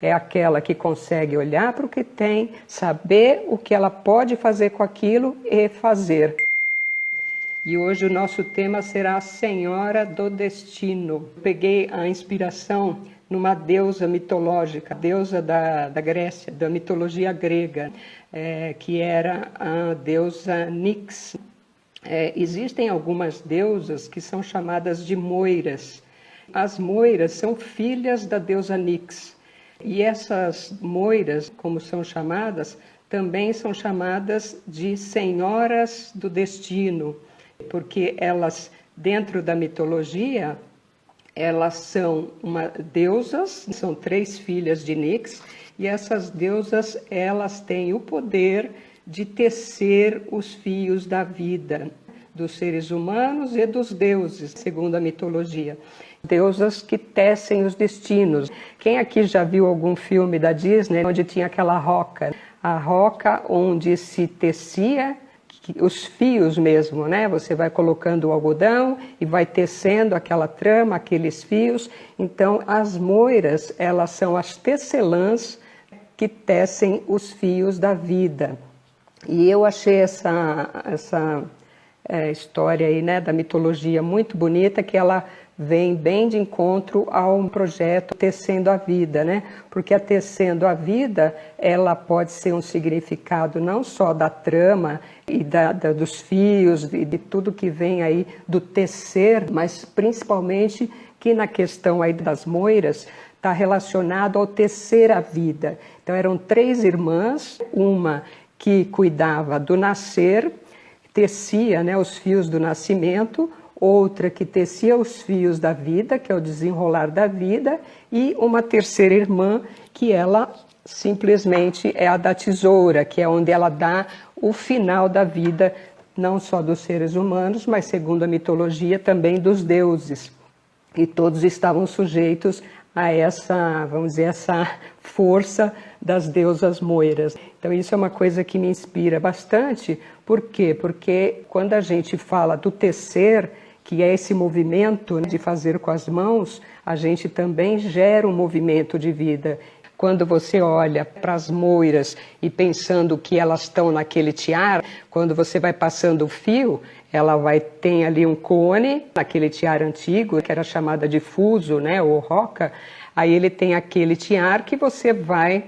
É aquela que consegue olhar para o que tem, saber o que ela pode fazer com aquilo e fazer. E hoje o nosso tema será a Senhora do Destino. Peguei a inspiração numa deusa mitológica, deusa da Grécia, da mitologia grega, que era a deusa Nix. Existem algumas deusas que são chamadas de moiras. As moiras são filhas da deusa Nix. E essas moiras, como são chamadas, também são chamadas de senhoras do destino, porque elas, dentro da mitologia, elas são deusas, são 3 filhas de Nix, e essas deusas, elas têm o poder de tecer os fios da vida, dos seres humanos e dos deuses, segundo a mitologia. Deusas que tecem os destinos. Quem aqui já viu algum filme da Disney onde tinha aquela roca? A roca onde se tecia os fios mesmo, né? Você vai colocando o algodão e vai tecendo aquela trama, aqueles fios. Então, as moiras, elas são as tecelãs que tecem os fios da vida. E eu achei essa história aí, né, da mitologia muito bonita, que ela vem bem de encontro a um projeto Tecendo a Vida, né? Porque a Tecendo a Vida, ela pode ser um significado não só da trama e dos fios, de tudo que vem aí do tecer, mas principalmente que na questão aí das moiras está relacionado ao tecer a vida. Então eram 3 irmãs, uma que cuidava do nascer, tecia, né, os fios do nascimento, outra que tecia os fios da vida, que é o desenrolar da vida, e uma terceira irmã que ela simplesmente é a da tesoura, que é onde ela dá o final da vida, não só dos seres humanos, mas segundo a mitologia também dos deuses. E todos estavam sujeitos a essa, vamos dizer, essa força das deusas moiras. Então isso é uma coisa que me inspira bastante. Por quê? Porque quando a gente fala do tecer, que é esse movimento de fazer com as mãos, a gente também gera um movimento de vida. Quando você olha para as moiras e pensando que elas estão naquele tiara, quando você vai passando o fio, tem ali um cone, naquele tiara antigo, que era chamada de fuso, né, ou roca, aí ele tem aquele tiara que você vai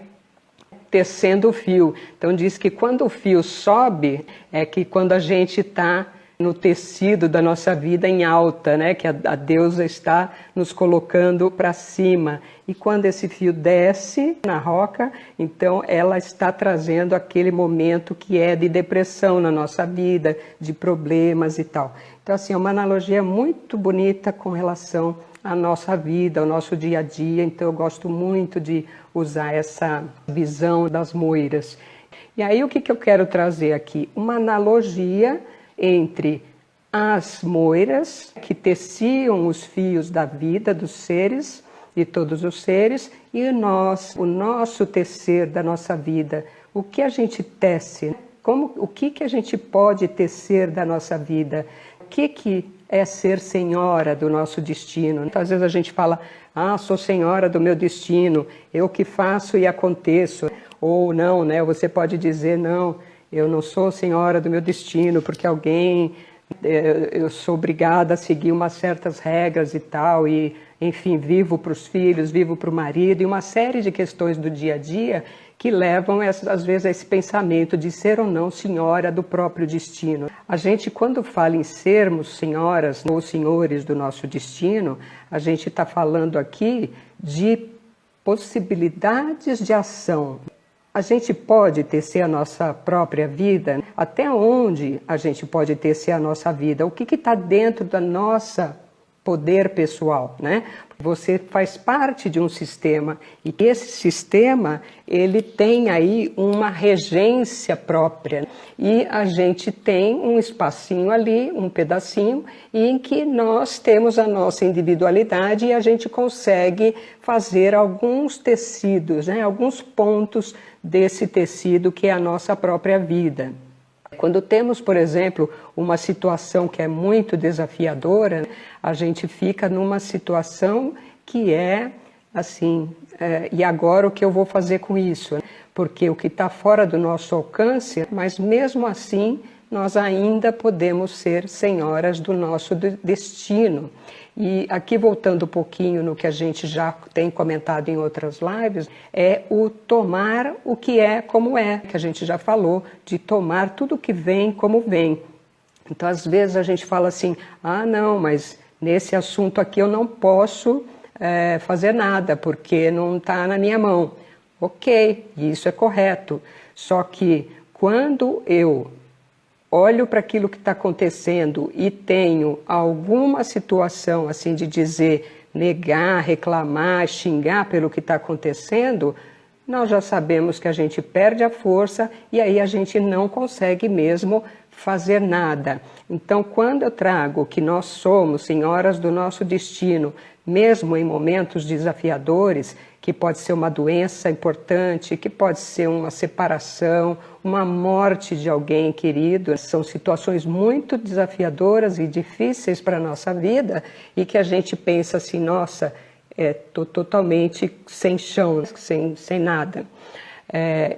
tecendo o fio. Então diz que quando o fio sobe, é que quando a gente está no tecido da nossa vida em alta, né? Que a deusa está nos colocando para cima. E quando esse fio desce na roca, então ela está trazendo aquele momento que é de depressão na nossa vida, de problemas e tal. Então, assim, é uma analogia muito bonita com relação à nossa vida, ao nosso dia a dia. Então, eu gosto muito de usar essa visão das moiras. E aí, o que eu quero trazer aqui? Uma analogia entre as moiras que teciam os fios da vida dos seres, de todos os seres, e o nosso tecer da nossa vida. O que a gente tece? O que a gente pode tecer da nossa vida? O que é ser senhora do nosso destino? Então, às vezes a gente fala, sou senhora do meu destino, eu que faço e aconteço. Ou não, né? Você pode dizer, não, eu não sou senhora do meu destino, porque eu sou obrigada a seguir umas certas regras e tal, e, enfim, vivo para os filhos, vivo para o marido, e uma série de questões do dia a dia que levam, às vezes, a esse pensamento de ser ou não senhora do próprio destino. A gente, quando fala em sermos senhoras ou senhores do nosso destino, a gente está falando aqui de possibilidades de ação. A gente pode tecer a nossa própria vida? Até onde a gente pode tecer a nossa vida? O que está dentro da nossa poder pessoal, né? Você faz parte de um sistema e esse sistema, ele tem aí uma regência própria e a gente tem um espacinho ali, um pedacinho, em que nós temos a nossa individualidade e a gente consegue fazer alguns tecidos, né? Alguns pontos desse tecido que é a nossa própria vida. Quando temos, por exemplo, uma situação que é muito desafiadora, a gente fica numa situação que é assim, e agora o que eu vou fazer com isso? Porque o que está fora do nosso alcance, mas mesmo assim nós ainda podemos ser senhoras do nosso destino. E aqui voltando um pouquinho no que a gente já tem comentado em outras lives, é o tomar o que é como é, que a gente já falou, de tomar tudo que vem como vem. Então às vezes a gente fala assim, ah não, mas nesse assunto aqui eu não posso fazer nada, porque não está na minha mão. Ok, isso é correto, só que quando eu olho para aquilo que está acontecendo e tenho alguma situação assim de dizer, negar, reclamar, xingar pelo que está acontecendo, nós já sabemos que a gente perde a força e aí a gente não consegue mesmo fazer nada. Então, quando eu trago que nós somos senhoras do nosso destino, mesmo em momentos desafiadores, que pode ser uma doença importante, que pode ser uma separação, uma morte de alguém querido, são situações muito desafiadoras e difíceis para a nossa vida e que a gente pensa assim, nossa, estou totalmente sem chão, sem nada.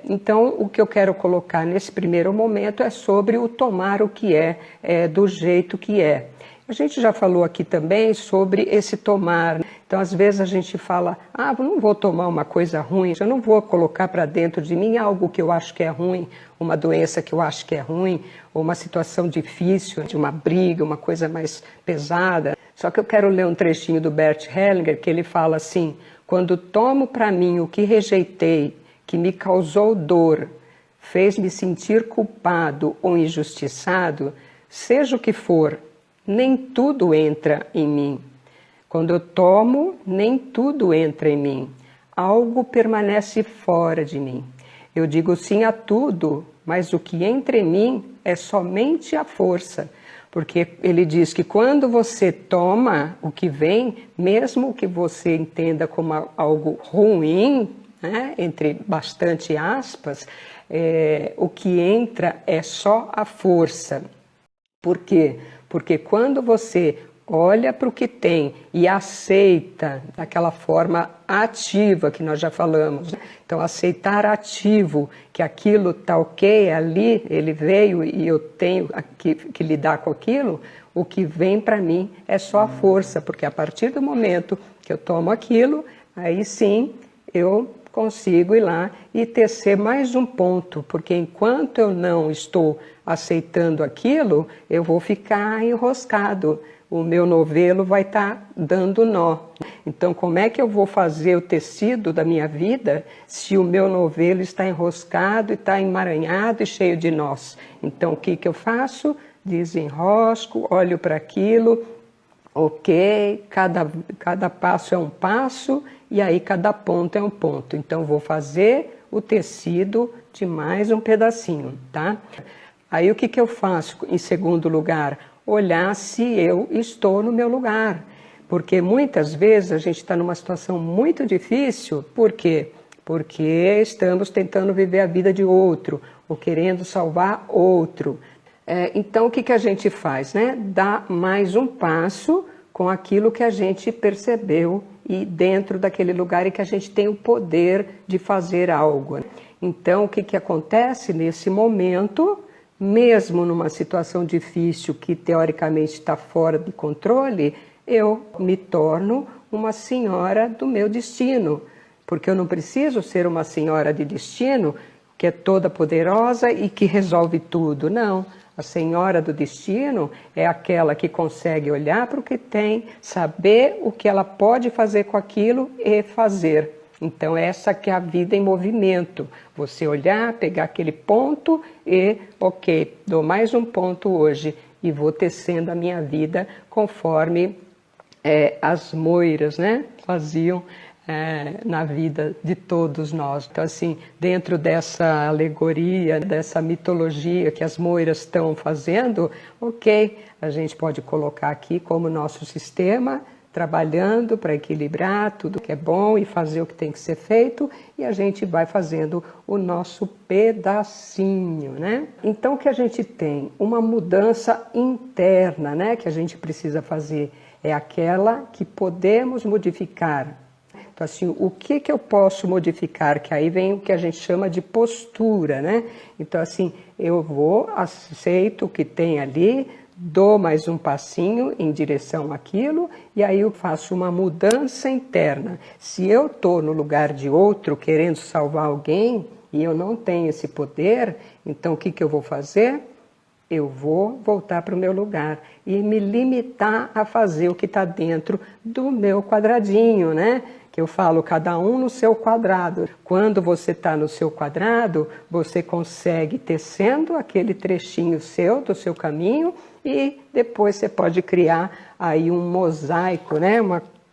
Então, o que eu quero colocar nesse primeiro momento é sobre o tomar o que é do jeito que é. A gente já falou aqui também sobre esse tomar. Então, às vezes a gente fala, ah, eu não vou tomar uma coisa ruim, eu não vou colocar para dentro de mim algo que eu acho que é ruim, uma doença que eu acho que é ruim, ou uma situação difícil, de uma briga, uma coisa mais pesada. Só que eu quero ler um trechinho do Bert Hellinger, que ele fala assim, quando tomo para mim o que rejeitei, que me causou dor, fez-me sentir culpado ou injustiçado, seja o que for, nem tudo entra em mim. Quando eu tomo, nem tudo entra em mim. Algo permanece fora de mim. Eu digo sim a tudo, mas o que entra em mim é somente a força. Porque ele diz que quando você toma o que vem, mesmo que você entenda como algo ruim, né, entre bastante aspas, o que entra é só a força. Por quê? Porque quando você olha para o que tem e aceita daquela forma ativa que nós já falamos, né? Então aceitar ativo, que aquilo está ok, ali ele veio e eu tenho que lidar com aquilo, o que vem para mim é só a força, porque a partir do momento que eu tomo aquilo, aí sim eu consigo ir lá e tecer mais um ponto, porque enquanto eu não estou aceitando aquilo, eu vou ficar enroscado, o meu novelo vai estar dando nó. Então, como é que eu vou fazer o tecido da minha vida se o meu novelo está enroscado e está emaranhado e cheio de nós? Então, o que eu faço? Desenrosco, olho para aquilo, ok, cada passo é um passo e aí cada ponto é um ponto. Então, vou fazer o tecido de mais um pedacinho, tá? Aí, o que eu faço em segundo lugar? Olhar se eu estou no meu lugar. Porque muitas vezes a gente está numa situação muito difícil, por quê? Porque estamos tentando viver a vida de outro, ou querendo salvar outro. Então, o que a gente faz, né? Dá mais um passo com aquilo que a gente percebeu e dentro daquele lugar em que a gente tem o poder de fazer algo. Então, o que acontece nesse momento, mesmo numa situação difícil que teoricamente está fora de controle, eu me torno uma senhora do meu destino. Porque eu não preciso ser uma senhora de destino que é toda poderosa e que resolve tudo, não. A senhora do destino é aquela que consegue olhar para o que tem, saber o que ela pode fazer com aquilo e fazer. Então essa que é a vida em movimento. Você olhar, pegar aquele ponto e, ok, dou mais um ponto hoje e vou tecendo a minha vida conforme as moiras, né, faziam na vida de todos nós. Então, assim, dentro dessa alegoria, dessa mitologia que as moiras estão fazendo, ok, a gente pode colocar aqui como nosso sistema, trabalhando para equilibrar tudo que é bom e fazer o que tem que ser feito, e a gente vai fazendo o nosso pedacinho, né? Então, que a gente tem uma mudança interna, né, que a gente precisa fazer, é aquela que podemos modificar. Então, assim, o que eu posso modificar? Que aí vem o que a gente chama de postura, né? Então, assim, eu aceito o que tem ali, dou mais um passinho em direção àquilo e aí eu faço uma mudança interna. Se eu estou no lugar de outro querendo salvar alguém e eu não tenho esse poder, então o que eu vou fazer? Eu vou voltar para o meu lugar e me limitar a fazer o que está dentro do meu quadradinho, né? Que eu falo, cada um no seu quadrado. Quando você está no seu quadrado, você consegue tecendo aquele trechinho seu, do seu caminho, e depois você pode criar aí um mosaico, né?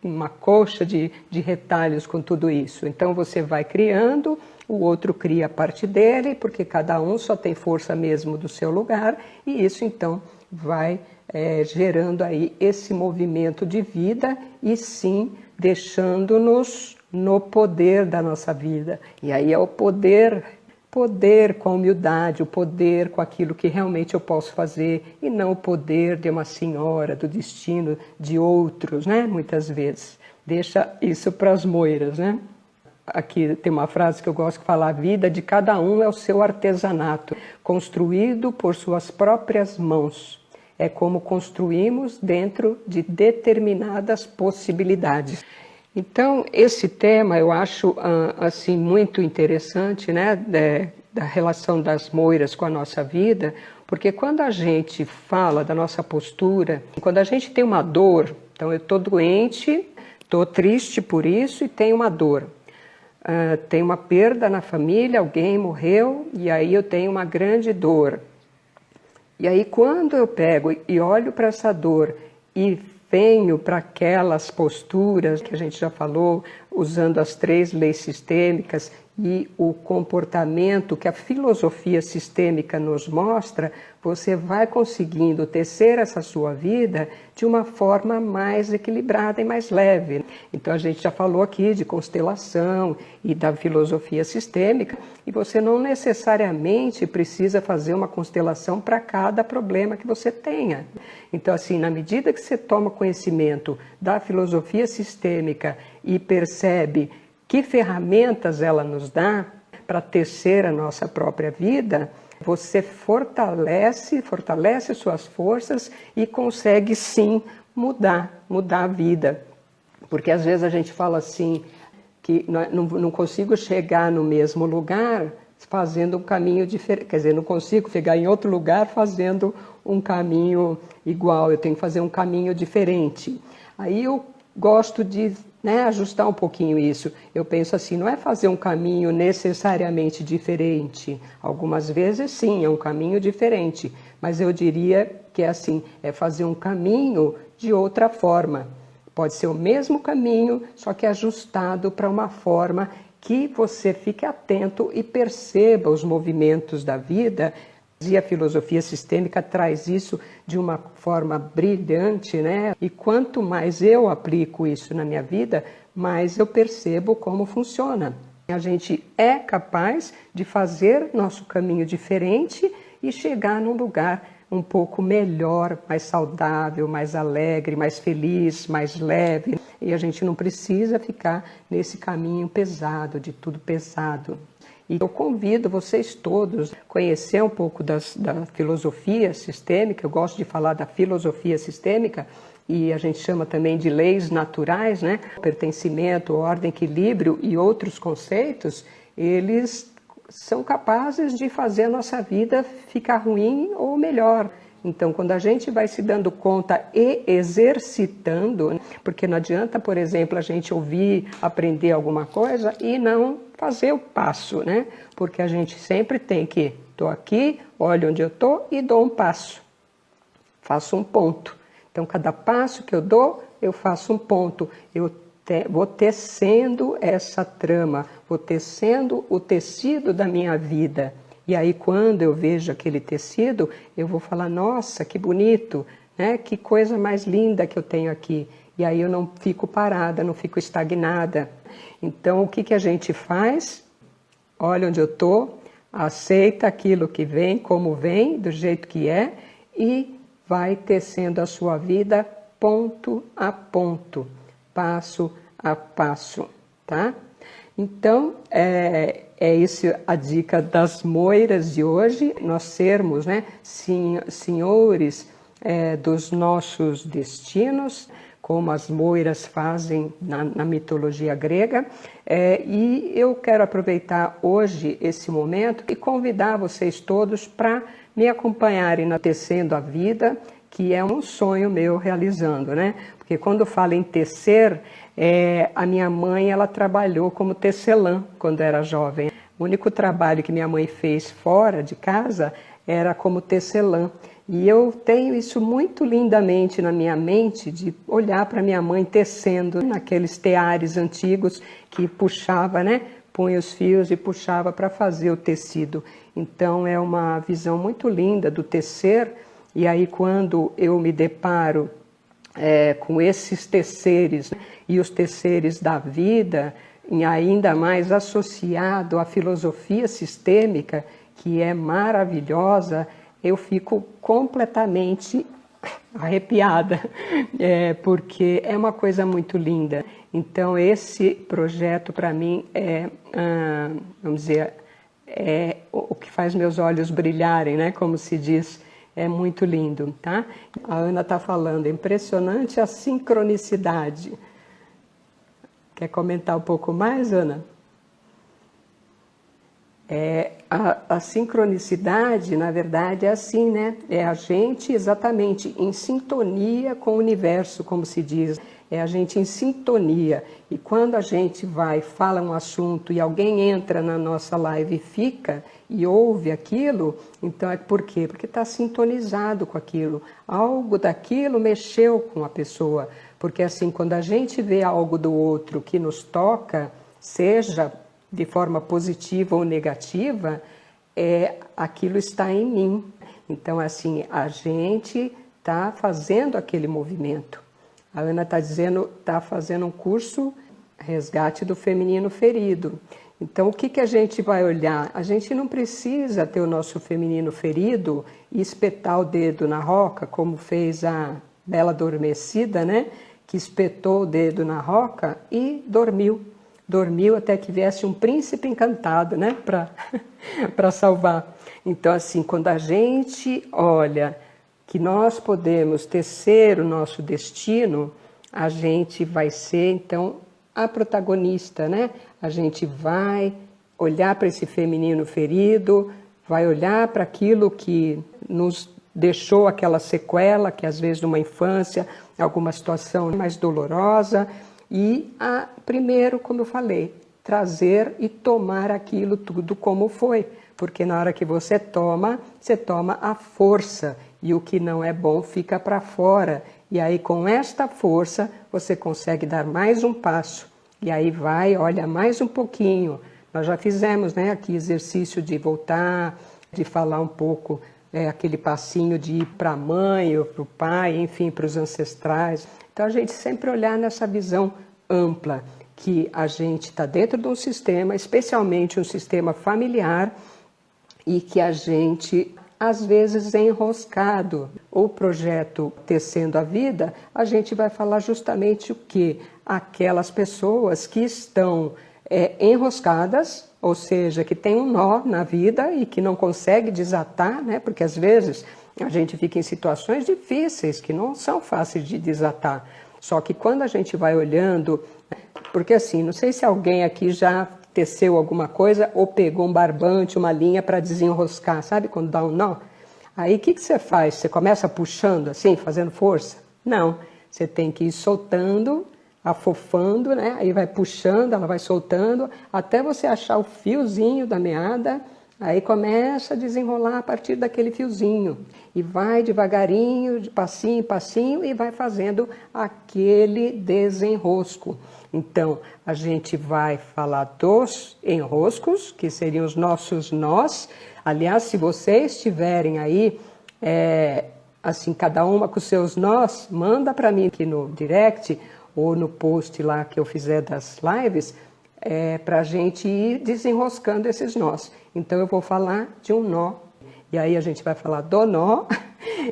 Uma colcha de retalhos com tudo isso. Então você vai criando, o outro cria a parte dele, porque cada um só tem força mesmo do seu lugar, e isso então vai gerando aí esse movimento de vida e sim deixando-nos no poder da nossa vida. E aí é o poder com humildade, o poder com aquilo que realmente eu posso fazer e não o poder de uma senhora, do destino de outros, né? Muitas vezes. Deixa isso para as moiras, né? Aqui tem uma frase que eu gosto de falar: a vida de cada um é o seu artesanato, construído por suas próprias mãos. É como construímos dentro de determinadas possibilidades. Então, esse tema eu acho assim muito interessante, né, da relação das moiras com a nossa vida, porque quando a gente fala da nossa postura, quando a gente tem uma dor, então eu estou doente, estou triste por isso e tenho uma dor. Tem uma perda na família, alguém morreu e aí eu tenho uma grande dor. E aí quando eu pego e olho para essa dor e venho para aquelas posturas que a gente já falou, usando as 3 leis sistêmicas e o comportamento que a filosofia sistêmica nos mostra, você vai conseguindo tecer essa sua vida de uma forma mais equilibrada e mais leve. Então a gente já falou aqui de constelação e da filosofia sistêmica, e você não necessariamente precisa fazer uma constelação para cada problema que você tenha. Então, assim, na medida que você toma conhecimento da filosofia sistêmica e percebe que ferramentas ela nos dá para tecer a nossa própria vida, você fortalece suas forças e consegue sim mudar a vida. Porque às vezes a gente fala assim, que não consigo chegar no mesmo lugar fazendo um caminho diferente, quer dizer, não consigo chegar em outro lugar fazendo um caminho igual, eu tenho que fazer um caminho diferente. Aí eu gosto de ajustar um pouquinho isso. Eu penso assim, não é fazer um caminho necessariamente diferente. Algumas vezes sim, é um caminho diferente, mas eu diria que é assim, é fazer um caminho de outra forma. Pode ser o mesmo caminho, só que ajustado para uma forma que você fique atento e perceba os movimentos da vida. E a filosofia sistêmica traz isso de uma forma brilhante, né? E quanto mais eu aplico isso na minha vida, mais eu percebo como funciona. A gente é capaz de fazer nosso caminho diferente e chegar num lugar um pouco melhor, mais saudável, mais alegre, mais feliz, mais leve. E a gente não precisa ficar nesse caminho pesado, de tudo pesado. E eu convido vocês todos a conhecer um pouco da filosofia sistêmica. Eu gosto de falar da filosofia sistêmica, e a gente chama também de leis naturais, né? Pertencimento, ordem, equilíbrio e outros conceitos, eles são capazes de fazer a nossa vida ficar ruim ou melhor. Então, quando a gente vai se dando conta e exercitando, porque não adianta, por exemplo, a gente ouvir, aprender alguma coisa e não fazer o passo, né? Porque a gente sempre tem que, estou aqui, olho onde eu estou e dou um passo, faço um ponto. Então, cada passo que eu dou, eu faço um ponto, eu vou tecendo essa trama, vou tecendo o tecido da minha vida. E aí, quando eu vejo aquele tecido, eu vou falar, nossa, que bonito, né? Que coisa mais linda que eu tenho aqui. E aí eu não fico parada, não fico estagnada. Então, o que a gente faz? Olha onde eu estou, aceita aquilo que vem, como vem, do jeito que é, e vai tecendo a sua vida ponto a ponto, passo a passo. tá? Então, é isso a dica das moiras de hoje, nós sermos, né, senhores dos nossos destinos, como as moiras fazem na mitologia grega. E eu quero aproveitar hoje esse momento e convidar vocês todos para me acompanharem na Tecendo a Vida, que é um sonho meu realizando, né? Porque quando eu falo em tecer, a minha mãe, ela trabalhou como tecelã quando era jovem. O único trabalho que minha mãe fez fora de casa era como tecelã. E eu tenho isso muito lindamente na minha mente, de olhar para minha mãe tecendo naqueles teares antigos que puxava, né? Punha os fios e puxava para fazer o tecido. Então é uma visão muito linda do tecer. E aí quando eu me deparo com esses teceres, né? E os teceres da vida, e ainda mais associado à filosofia sistêmica, que é maravilhosa, eu fico completamente arrepiada, porque é uma coisa muito linda. Então esse projeto para mim vamos dizer, é o que faz meus olhos brilharem, né? Como se diz, é muito lindo, tá? A Ana está falando, impressionante a sincronicidade. Quer comentar um pouco mais, Ana? A sincronicidade, na verdade, é assim, né? É a gente exatamente em sintonia com o universo, como se diz. É a gente em sintonia. E quando a gente fala um assunto e alguém entra na nossa live e fica e ouve aquilo, então é por quê? Porque está sintonizado com aquilo. Algo daquilo mexeu com a pessoa. Porque assim, quando a gente vê algo do outro que nos toca, seja de forma positiva ou negativa, aquilo está em mim. Então, assim, a gente está fazendo aquele movimento. A Ana está dizendo, está fazendo um curso Resgate do Feminino Ferido. Então, o que a gente vai olhar? A gente não precisa ter o nosso feminino ferido e espetar o dedo na roca, como fez a Bela Adormecida, né? Que espetou o dedo na roca e dormiu. Dormiu até que viesse um príncipe encantado, né? Para salvar. Então, assim, quando a gente olha que nós podemos tecer o nosso destino, a gente vai ser, então, a protagonista, né? A gente vai olhar para esse feminino ferido, vai olhar para aquilo que nos deixou aquela sequela, que às vezes numa infância, alguma situação mais dolorosa, e primeiro, como eu falei, trazer e tomar aquilo tudo como foi, porque na hora que você toma a força, e o que não é bom fica para fora, e aí com esta força você consegue dar mais um passo, e aí olha mais um pouquinho. Nós já fizemos, né, aqui exercício de voltar, de falar um pouco, aquele passinho de ir para a mãe ou para o pai, enfim, para os ancestrais. Então a gente sempre olhar nessa visão ampla, que a gente está dentro de um sistema, especialmente um sistema familiar, e que a gente, às vezes, é enroscado. O projeto Tecendo a Vida, a gente vai falar justamente o quê? Aquelas pessoas que estão enroscadas, ou seja, que tem um nó na vida e que não consegue desatar, né? Porque às vezes a gente fica em situações difíceis que não são fáceis de desatar. Só que quando a gente vai olhando, porque assim, não sei se alguém aqui já teceu alguma coisa ou pegou um barbante, uma linha para desenroscar, sabe quando dá um nó? Aí o que você faz? Você começa puxando assim, fazendo força? Não, você tem que ir soltando, afofando, né? Aí vai puxando, ela vai soltando, até você achar o fiozinho da meada, aí começa a desenrolar a partir daquele fiozinho. E vai devagarinho, de passinho em passinho, e vai fazendo aquele desenrosco. Então, a gente vai falar dos enroscos, que seriam os nossos nós. Aliás, se vocês tiverem aí, assim, cada uma com seus nós, manda para mim aqui no direct, ou no post lá que eu fizer das lives, para a gente ir desenroscando esses nós. Então eu vou falar de um nó, e aí a gente vai falar do nó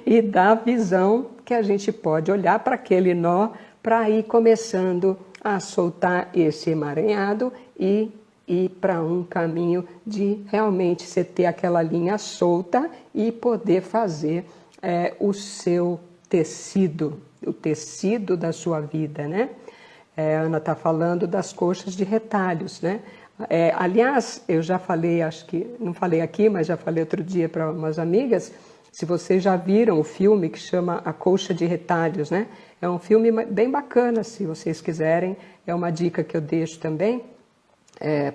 e da visão que a gente pode olhar para aquele nó para ir começando a soltar esse emaranhado e ir para um caminho de realmente você ter aquela linha solta e poder fazer o seu tecido, o tecido da sua vida, né? A Ana está falando das coxas de retalhos, né? Aliás, eu já falei, acho que não falei aqui, mas já falei outro dia para umas amigas, se vocês já viram o filme que chama A Coxa de Retalhos, né? É um filme bem bacana, se vocês quiserem, é uma dica que eu deixo também,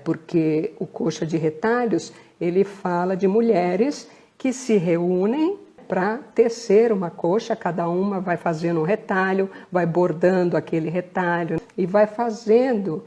porque o Coxa de Retalhos, ele fala de mulheres que se reúnem para tecer uma coxa, cada uma vai fazendo um retalho, vai bordando aquele retalho e vai fazendo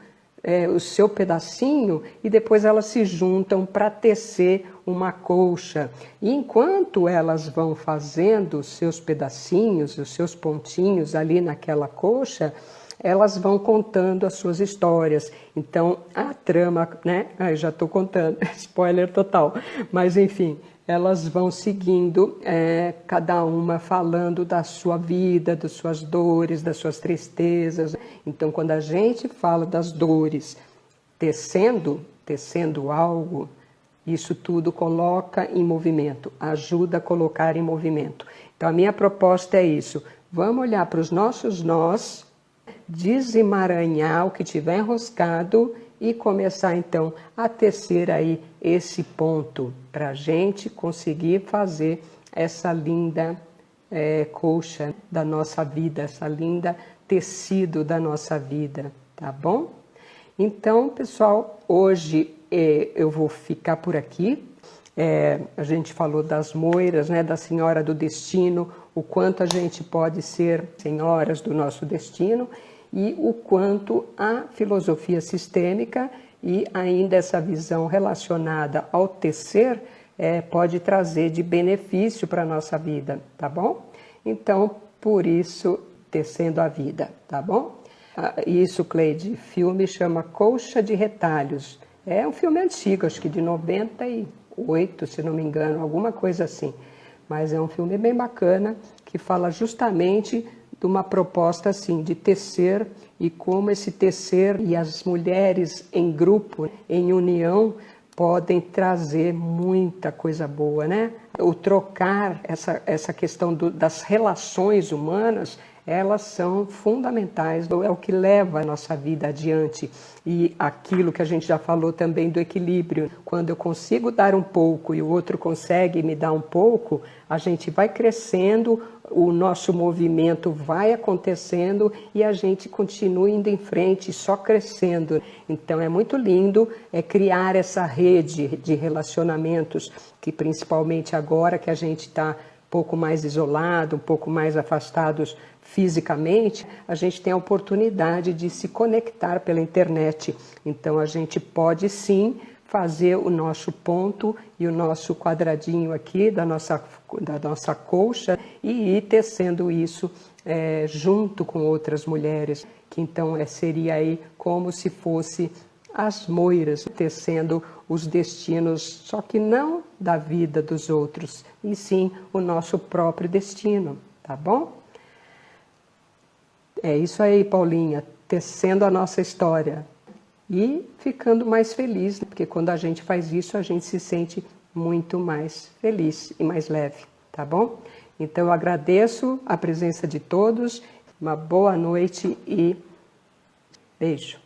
o seu pedacinho e depois elas se juntam para tecer uma colcha. E enquanto elas vão fazendo os seus pedacinhos, os seus pontinhos ali naquela colcha, elas vão contando as suas histórias. Então, a trama, né? Eu já estou contando, spoiler total. Mas, enfim, elas vão seguindo, cada uma falando da sua vida, das suas dores, das suas tristezas. Então, quando a gente fala das dores, tecendo algo, isso tudo coloca em movimento, ajuda a colocar em movimento. Então, a minha proposta é isso. Vamos olhar para os nossos nós, desemaranhar o que tiver enroscado e começar então a tecer aí esse ponto para a gente conseguir fazer essa linda colcha da nossa vida, essa linda tecido da nossa vida, tá bom? Então, pessoal, hoje eu vou ficar por aqui. A gente falou das moiras, né, da Senhora do Destino, o quanto a gente pode ser senhoras do nosso destino e o quanto a filosofia sistêmica e ainda essa visão relacionada ao tecer pode trazer de benefício para a nossa vida, tá bom? Então, por isso, tecendo a vida, tá bom? Isso, Cleide, filme chama Colcha de Retalhos. É um filme antigo, acho que de 98, se não me engano, alguma coisa assim. Mas é um filme bem bacana, que fala justamente de uma proposta assim, de tecer e como esse tecer e as mulheres em grupo, em união, podem trazer muita coisa boa, né? O trocar, essa questão das relações humanas, elas são fundamentais, é o que leva a nossa vida adiante. E aquilo que a gente já falou também do equilíbrio, quando eu consigo dar um pouco e o outro consegue me dar um pouco, a gente vai crescendo, o nosso movimento vai acontecendo e a gente continua indo em frente, só crescendo. Então é muito lindo criar essa rede de relacionamentos, que principalmente agora que a gente está um pouco mais isolado, um pouco mais afastados fisicamente, a gente tem a oportunidade de se conectar pela internet. Então a gente pode sim fazer o nosso ponto e o nosso quadradinho aqui da nossa colcha e ir tecendo isso junto com outras mulheres, que então seria aí como se fosse as moiras tecendo os destinos, só que não da vida dos outros, e sim o nosso próprio destino, tá bom? É isso aí, Paulinha, tecendo a nossa história e ficando mais feliz, porque quando a gente faz isso, a gente se sente muito mais feliz e mais leve, tá bom? Então eu agradeço a presença de todos, uma boa noite e beijo.